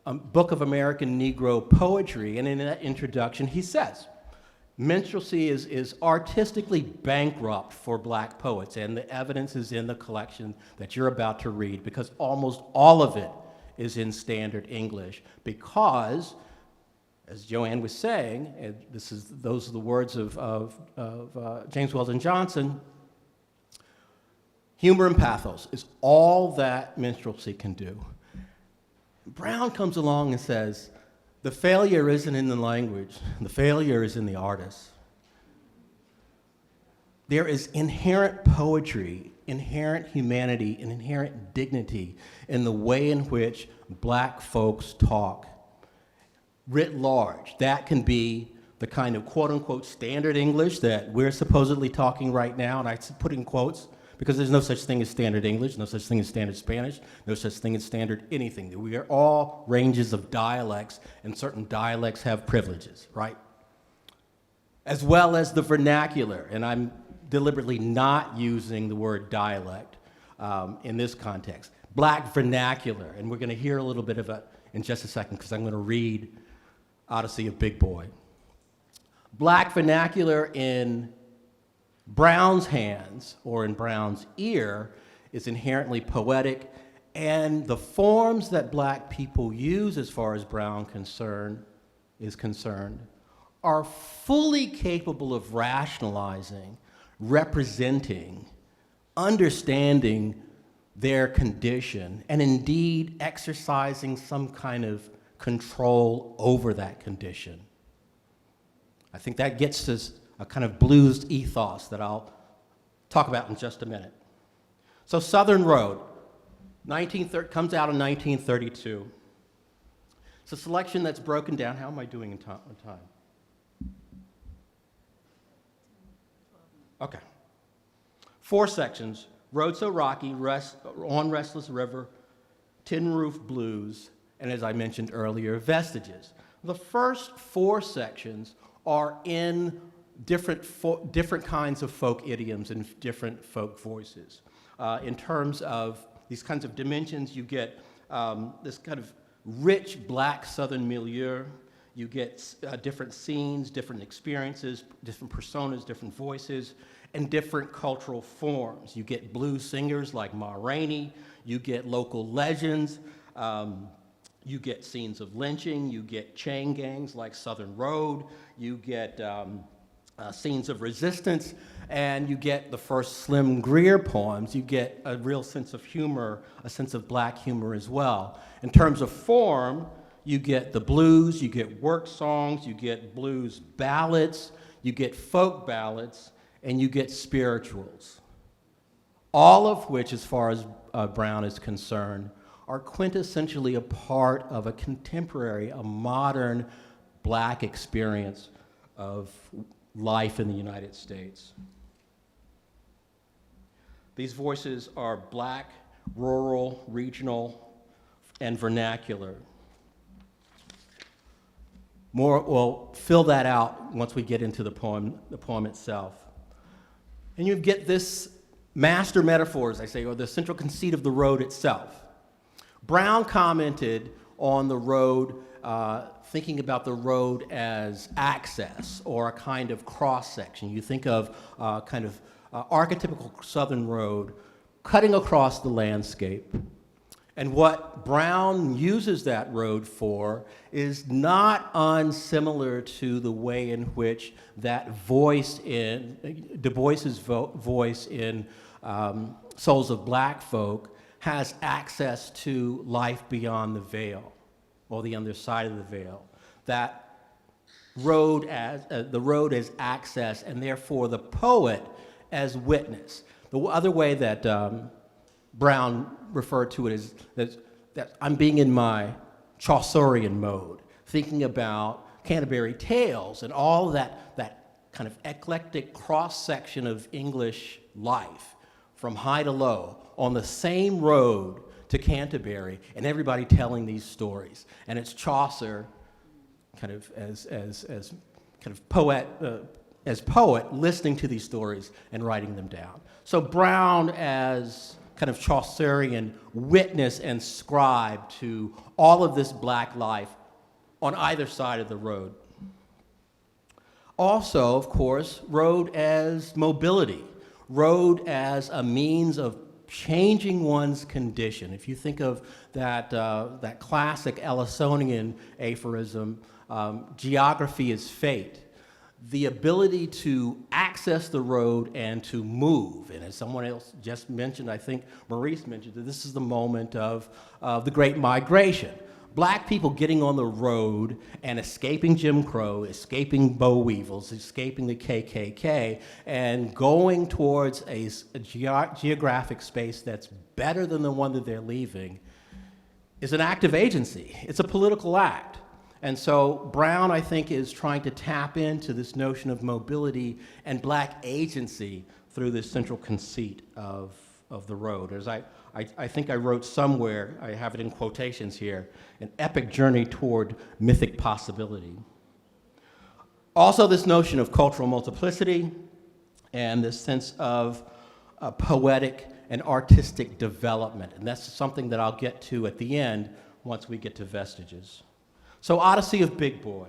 Book of American Negro Poetry, and in that introduction he says, minstrelsy is artistically bankrupt for black poets, and the evidence is in the collection that you're about to read, because almost all of it is in standard English, because, as Joanne was saying, and those are the words of James Weldon Johnson, humor and pathos is all that minstrelsy can do. Brown comes along and says, the failure isn't in the language, the failure is in the artist. There is inherent poetry, inherent humanity, and inherent dignity in the way in which black folks talk. Writ large, that can be the kind of quote-unquote standard English that we're supposedly talking right now, and I put in quotes, because there's no such thing as standard English, no such thing as standard Spanish, no such thing as standard anything. We are all ranges of dialects, and certain dialects have privileges, right? As well as the vernacular, and I'm deliberately not using the word dialect in this context. Black vernacular, and we're going to hear a little bit of it in just a second, because I'm going to read Odyssey of Big Boy. Black vernacular in Brown's hands, or in Brown's ear, is inherently poetic, and the forms that black people use as far as Brown is concerned are fully capable of rationalizing, representing, understanding their condition, and indeed exercising some kind of control over that condition. I think that gets us a kind of blues ethos that I'll talk about in just a minute. So Southern Road, comes out in 1932. It's a selection that's broken down. How am I doing in time? Okay. 4 sections: Road So Rocky, On Restless River, Tin Roof Blues, and as I mentioned earlier, Vestiges. The first 4 sections are in different kinds of folk idioms and different folk voices. In terms of these kinds of dimensions, you get this kind of rich black Southern milieu. You get different scenes, different experiences, different personas, different voices, and different cultural forms. You get blues singers like Ma Rainey. You get local legends. You get scenes of lynching. You get chain gangs like Southern Road. You get scenes of resistance. And you get the first Slim Greer poems. You get a real sense of humor, a sense of black humor as well. In terms of form, you get the blues, you get work songs, you get blues ballads, you get folk ballads, and you get spirituals. All of which, as far as Brown is concerned, are quintessentially a part of a contemporary, a modern black experience of life in the United States. These voices are black, rural, regional, and vernacular. We'll fill that out once we get into the poem itself. And you get this master metaphor, as I say, or the central conceit of the road itself. Brown commented on the road, thinking about the road as access or a kind of cross-section. You think of kind of archetypical Southern road cutting across the landscape. And what Brown uses that road for is not unsimilar to the way in which that voice in Du Bois's voice in Souls of Black Folk has access to life beyond the veil, or the other side of the veil. That road as the road as access, and therefore the poet as witness. The other way that Brown referred to it as that I'm being in my Chaucerian mode, thinking about Canterbury Tales and all that kind of eclectic cross-section of English life, from high to low, on the same road to Canterbury, and everybody telling these stories. And it's Chaucer, kind of as kind of poet, as poet, listening to these stories and writing them down. So Brown as kind of Chaucerian witness and scribe to all of this black life on either side of the road. Also, of course, road as mobility, road as a means of changing one's condition. If you think of that classic Ellisonian aphorism, geography is fate. The ability to access the road and to move. And as someone else just mentioned, I think Maurice mentioned, that this is the moment of the Great Migration. Black people getting on the road and escaping Jim Crow, escaping boll weevils, escaping the KKK, and going towards a geographic space that's better than the one that they're leaving is an act of agency. It's a political act. And so Brown, I think, is trying to tap into this notion of mobility and black agency through this central conceit of the road. As I think I wrote somewhere, I have it in quotations here, an epic journey toward mythic possibility. Also, this notion of cultural multiplicity and this sense of poetic and artistic development. And that's something that I'll get to at the end once we get to Vestiges. So Odyssey of Big Boy.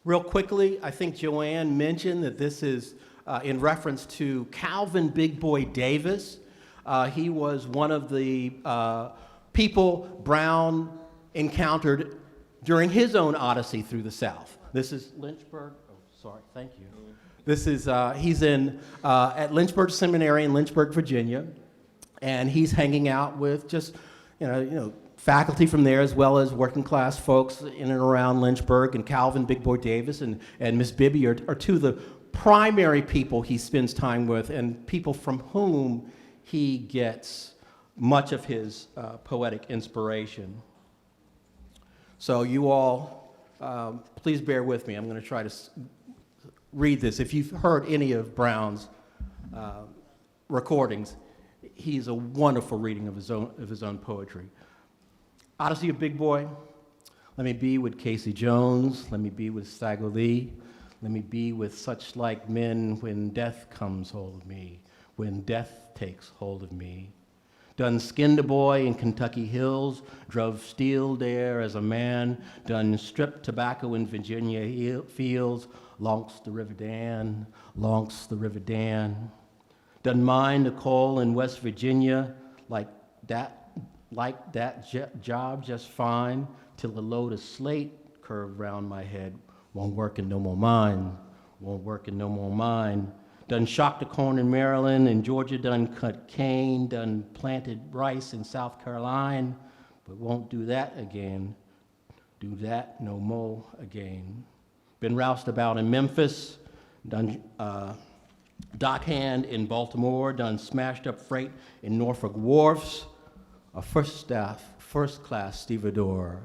Real quickly, I think Joanne mentioned that this is in reference to Calvin Big Boy Davis. He was one of the people Brown encountered during his own odyssey through the South. This is Lynchburg. Oh, sorry, thank you. This is, he's at Lynchburg Seminary in Lynchburg, Virginia, and he's hanging out with just, faculty from there as well as working class folks in and around Lynchburg, and Calvin Big Boy Davis and Miss Bibby are two of the primary people he spends time with and people from whom he gets much of his poetic inspiration. So you all, please bear with me. I'm going to try to read this. If you've heard any of Brown's recordings, he's a wonderful reading of his own poetry. Odyssey of Big Boy. Let me be with Casey Jones. Let me be with Stagger Lee. Let me be with such like men when death comes hold of me, when death takes hold of me. Done skinned a boy in Kentucky hills, drove steel there as a man, done stripped tobacco in Virginia fields, lonks the River Dan, lonks the River Dan. Done mined the coal in West Virginia like that job just fine, till a load of slate curved round my head. Won't work in no more mine, won't work in no more mine. Done shocked the corn in Maryland, and Georgia done cut cane, done planted rice in South Carolina, but won't do that again, do that no more again. Been roused about in Memphis, done dockhand in Baltimore, done smashed up freight in Norfolk wharfs, a first class stevedore,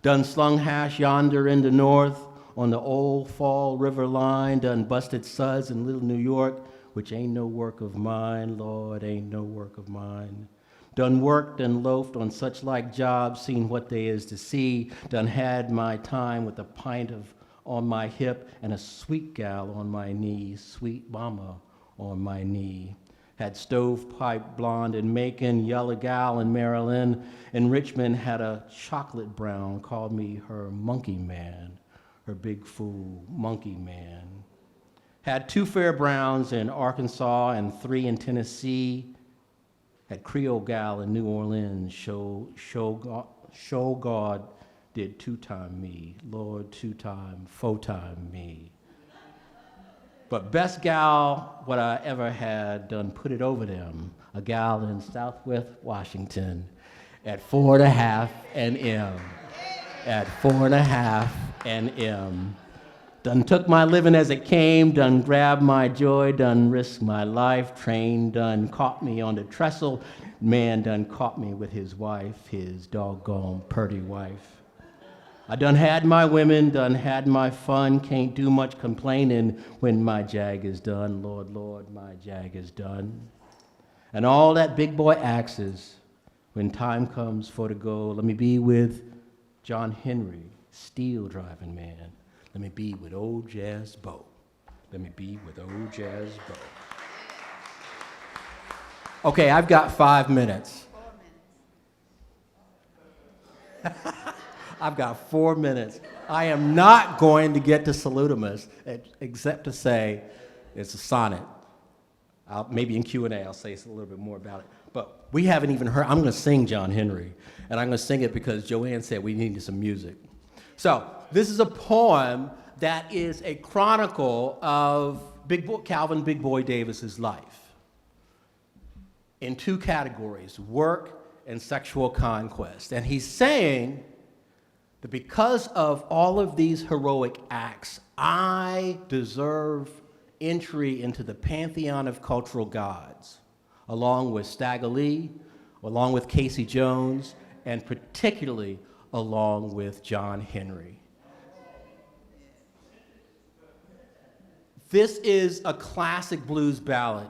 Done slung hash yonder in the north, on the old Fall River line, done busted suds in Little New York, which ain't no work of mine, Lord, ain't no work of mine. Done worked and loafed on such like jobs, seen what they is to see, done had my time with a pint of on my hip and a sweet gal on my knee, sweet mama on my knee. Had stovepipe blonde in Macon, yellow gal in Maryland. In Richmond had a chocolate brown, called me her monkey man, her big fool monkey man. Had 2 fair browns in Arkansas and 3 in Tennessee. Had Creole gal in New Orleans, show God did 2-time me, Lord 2-time, 4-time me. But best gal what I ever had done put it over them, a gal in Southwest Washington at 4.5 NM. At 4.5 NM. Done took my living as it came, done grabbed my joy, done risked my life, train done caught me on the trestle, man done caught me with his wife, his doggone purty wife. I done had my women, done had my fun, can't do much complaining when my jag is done. Lord, Lord, my jag is done. And all that big boy axes, when time comes for to go, let me be with John Henry, steel driving man. Let me be with old Jazz Bo. Let me be with old Jazz Bo. Okay, I've got 5 minutes. 4 minutes. I've got 4 minutes. I am not going to get to Salutamus except to say it's a sonnet. Maybe in Q&A I'll say a little bit more about it. But we haven't even heard, I'm going to sing John Henry. And I'm going to sing it because Joanne said we needed some music. So this is a poem that is a chronicle of Calvin Big Boy Davis's life in 2 categories, work and sexual conquest. And he's saying that because of all of these heroic acts, I deserve entry into the pantheon of cultural gods, along with Stagger Lee, along with Casey Jones, and particularly along with John Henry. This is a classic blues ballad.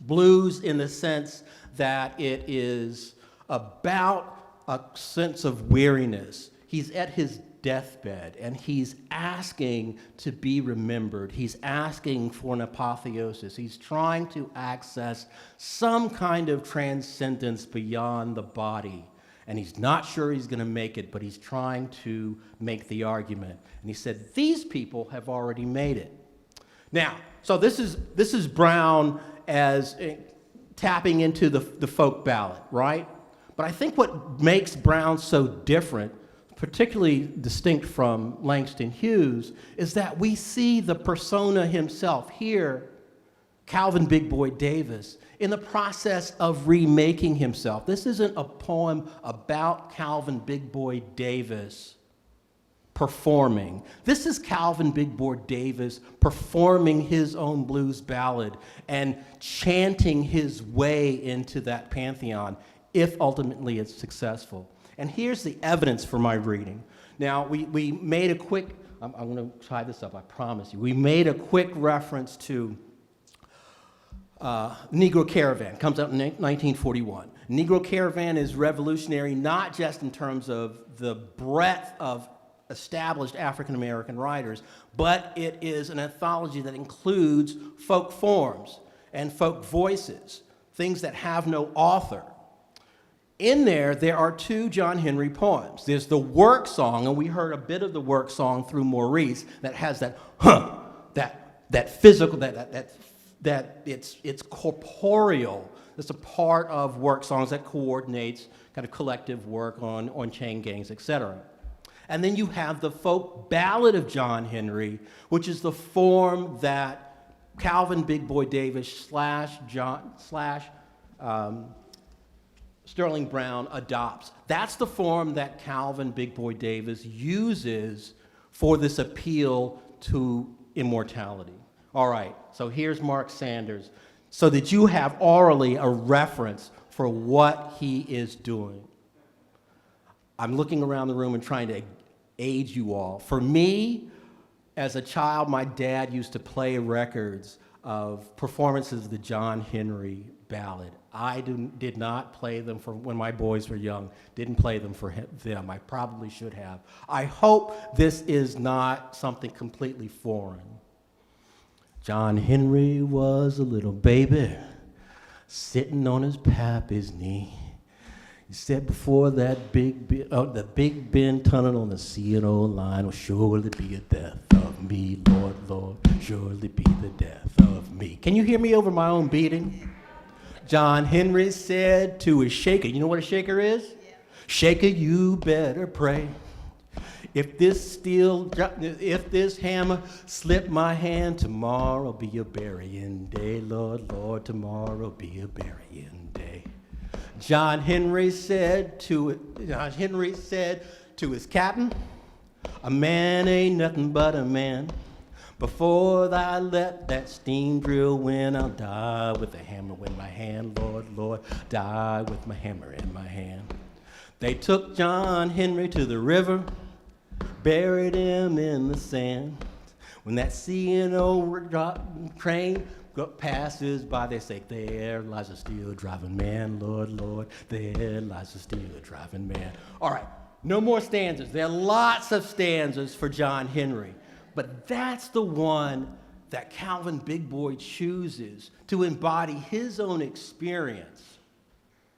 Blues in the sense that it is about a sense of weariness. He's at his deathbed and he's asking to be remembered. He's asking for an apotheosis. He's trying to access some kind of transcendence beyond the body. and he's not sure he's going to make it, but he's trying to make the argument. And he said, these people have already made it. Now, so this is Brown as tapping into the folk ballad, right? But I think what makes Brown so different, particularly distinct from Langston Hughes, is that we see the persona himself here, Calvin Big Boy Davis, in the process of remaking himself. This isn't a poem about Calvin Big Boy Davis performing. This is Calvin Big Boy Davis performing his own blues ballad and chanting his way into that pantheon, if ultimately it's successful. And here's the evidence for my reading. Now, we made a quick, I'm going to tie this up, I promise you. We made a quick reference to Negro Caravan, comes out in 1941. Negro Caravan is revolutionary not just in terms of the breadth of established African-American writers, but it is an anthology that includes folk forms and folk voices, things that have no author. In there are two John Henry poems. There's the work song, and we heard a bit of the work song through Maurice that has that that physical, that it's corporeal. It's a part of work songs that coordinates kind of collective work on chain gangs, etc. And then you have the folk ballad of John Henry, which is the form that Calvin Big Boy Davis Sterling Brown adopts. That's the form that Calvin Big Boy Davis uses for this appeal to immortality. All right, so here's Mark Sanders, so that you have orally a reference for what he is doing. I'm looking around the room and trying to aid you all. For me, as a child, my dad used to play records of performances of the John Henry ballad. I did not play them for when my boys were young, didn't play them for them. I probably should have. I hope this is not something completely foreign. John Henry was a little baby sitting on his pappy's knee. He said before that the Big Bend tunnel on the C&O line will surely be a death of me, Lord, Lord, surely be the death of me. Can you hear me over my own beating? John Henry said to his shaker, you know what a shaker is? Yeah. Shaker, you better pray. If this hammer slip my hand, tomorrow be a burying day, Lord, Lord, tomorrow be a burying day. John Henry said to his captain, a man ain't nothing but a man. Before I let that steam drill win, I'll die with a hammer in my hand, Lord, Lord, die with my hammer in my hand. They took John Henry to the river, buried him in the sand. When that C&O train passes by, they say, there lies a steel driving man, Lord, Lord, there lies a steel driving man. All right, no more stanzas. There are lots of stanzas for John Henry, but that's the one that Calvin Big Boy chooses to embody his own experience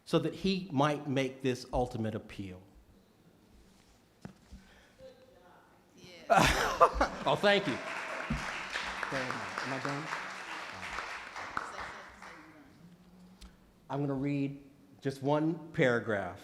so that he might make this ultimate appeal. Yeah. Oh, thank you. Am I done? I'm going to read just one paragraph.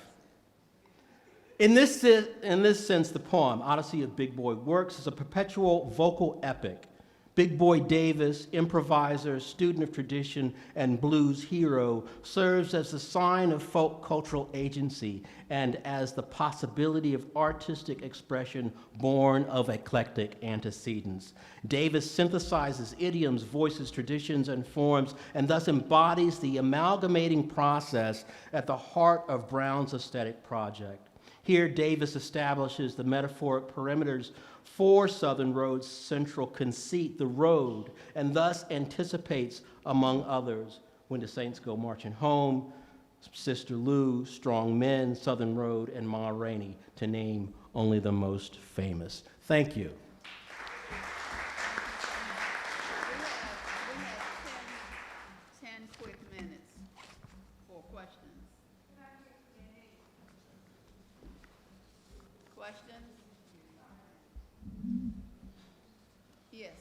In this sense, the poem, Odyssey of Big Boy, works as a perpetual vocal epic. Big Boy Davis, improviser, student of tradition, and blues hero, serves as a sign of folk cultural agency and as the possibility of artistic expression born of eclectic antecedents. Davis synthesizes idioms, voices, traditions, and forms, and thus embodies the amalgamating process at the heart of Brown's aesthetic project. Here, Davis establishes the metaphoric perimeters for Southern Road's central conceit, the road, and thus anticipates, among others, When the Saints Go Marching Home, Sister Lou, Strong Men, Southern Road, and Ma Rainey, to name only the most famous. Thank you. questions? Yes.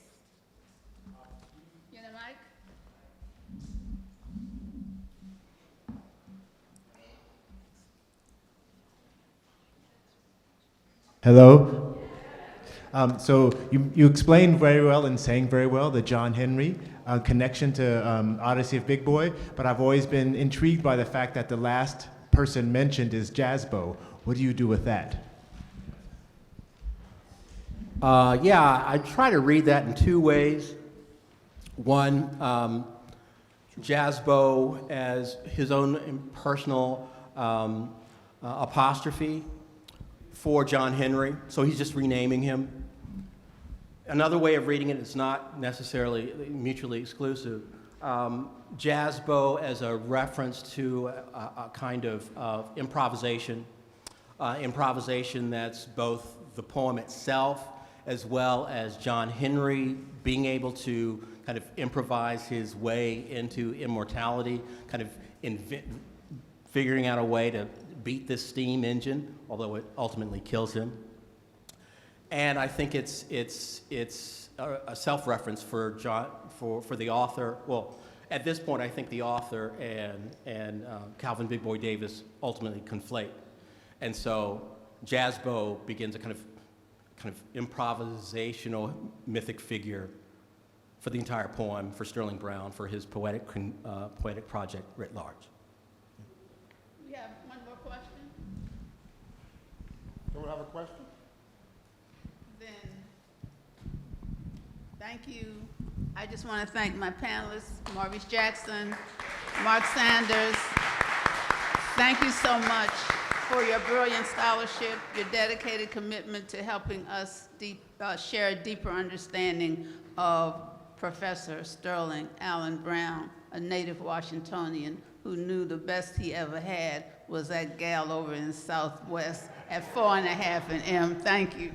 You know, Mike? Hello. So you explained very well and sang very well the John Henry connection to Odyssey of Big Boy, but I've always been intrigued by the fact that the last person mentioned is Jazzbo. What do you do with that? Yeah, I try to read that in two ways. One, Jazzbo as his own personal apostrophe for John Henry, so he's just renaming him. Another way of reading it is not necessarily mutually exclusive. Jazzbo as a reference to a kind of improvisation, improvisation that's both the poem itself as well as John Henry being able to kind of improvise his way into immortality, kind of figuring out a way to beat this steam engine, although it ultimately kills him. And I think it's a self-reference for the author. Well, at this point, I think the author and Calvin Big Boy Davis ultimately conflate, and so Jazzbo begins a kind of improvisational mythic figure for the entire poem, for Sterling Brown, for his poetic project writ large. We have one more question? Someone have a question? Then, thank you. I just want to thank my panelists, Maurice Jackson, Mark Sanders. Thank you so much for your brilliant scholarship, your dedicated commitment to helping us share a deeper understanding of Professor Sterling Allen Brown, a native Washingtonian who knew the best he ever had was that gal over in Southwest at 4.5 and M. Thank you.